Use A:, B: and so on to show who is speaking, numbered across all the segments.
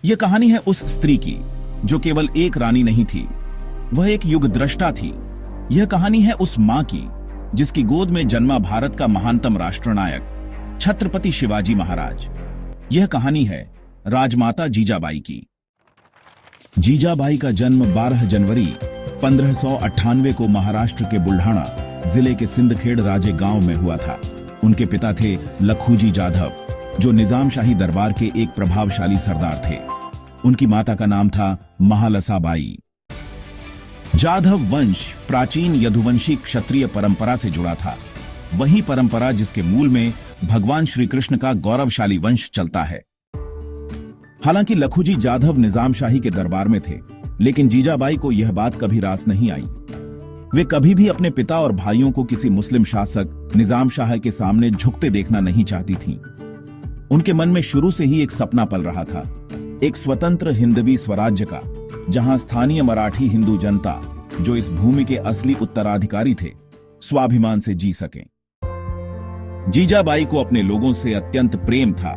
A: यह कहानी है उस स्त्री की जो केवल एक रानी नहीं थी, वह एक युग द्रष्टा थी। यह कहानी है उस मां की जिसकी गोद में जन्मा भारत का महानतम राष्ट्रनायक छत्रपति शिवाजी महाराज। यह कहानी है राजमाता जीजाबाई की। जीजाबाई का जन्म 12 जनवरी 1598 को महाराष्ट्र के बुल्ढाणा जिले के सिंदखेड़ राजे गांव में हुआ था। उनके पिता थे लखूजी जाधव, जो निजामशाही दरबार के एक प्रभावशाली सरदार थे। उनकी माता का नाम था महालसाबाई। जाधव वंश प्राचीन यदुवंशी क्षत्रिय परंपरा से जुड़ा था, वही परंपरा जिसके मूल में भगवान श्री कृष्ण का गौरवशाली वंश चलता है। हालांकि लखूजी जाधव निजामशाही के दरबार में थे, लेकिन जीजाबाई को यह बात कभी रास नहीं आई। वे कभी भी अपने पिता और भाइयों को किसी मुस्लिम शासक निजामशाह के सामने झुकते देखना नहीं चाहती थीं। उनके मन में शुरू से ही एक सपना पल रहा था, एक स्वतंत्र हिंदवी स्वराज्य का, जहां स्थानीय मराठी हिंदू जनता, जो इस भूमि के असली उत्तराधिकारी थे, स्वाभिमान से जी सकें। जीजाबाई को अपने लोगों से अत्यंत प्रेम था।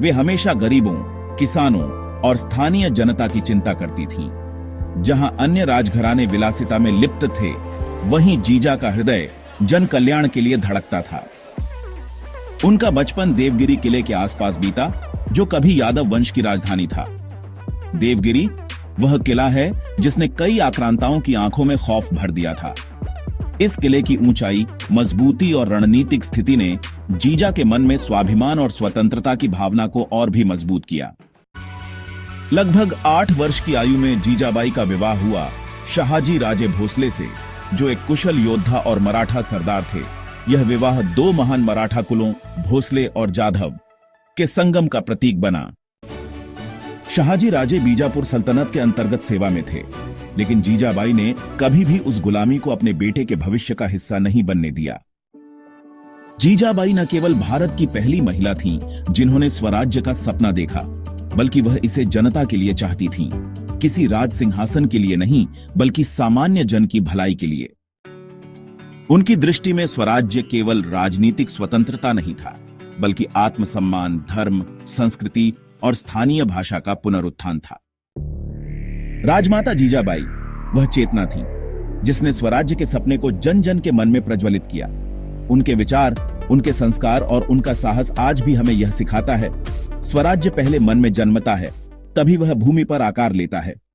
A: वे हमेशा गरीबों, किसानों और स्थानीय जनता की चिंता करती थीं। जहां अन्य राजघराने विलासिता में लिप्त थे, वहीं जीजा का हृदय जन कल्याण के लिए धड़कता था। उनका बचपन देवगिरी किले के आसपास बीता, जो कभी यादव वंश की राजधानी था। देवगिरी वह किला है जिसने कई आक्रांताओं की आंखों में खौफ भर दिया था। इस किले की ऊंचाई, मजबूती और रणनीतिक स्थिति ने जीजा के मन में स्वाभिमान और स्वतंत्रता की भावना को और भी मजबूत किया। लगभग 8 वर्ष की आयु में जीजाबाई का विवाह हुआ शहाजी राजे भोसले से, जो एक कुशल योद्धा और मराठा सरदार थे। यह विवाह 2 महान मराठा कुलों भोसले और जाधव के संगम का प्रतीक बना। शहाजी राजे बीजापुर सल्तनत के अंतर्गत सेवा में थे, लेकिन जीजाबाई ने कभी भी उस गुलामी को अपने बेटे के भविष्य का हिस्सा नहीं बनने दिया। जीजाबाई न केवल भारत की पहली महिला थीं जिन्होंने स्वराज्य का सपना देखा, बल्कि वह इसे जनता के लिए चाहती थीं, किसी राज सिंहासन के लिए नहीं, बल्कि सामान्य जन की भलाई के लिए। उनकी दृष्टि में स्वराज्य केवल राजनीतिक स्वतंत्रता नहीं था, बल्कि आत्मसम्मान, धर्म, संस्कृति और स्थानीय भाषा का पुनरुत्थान था। राजमाता जीजाबाई वह चेतना थी जिसने स्वराज्य के सपने को जन जन के मन में प्रज्वलित किया। उनके विचार, उनके संस्कार और उनका साहस आज भी हमें यह सिखाता है, स्वराज्य पहले मन में जन्मता है, तभी वह भूमि पर आकार लेता है।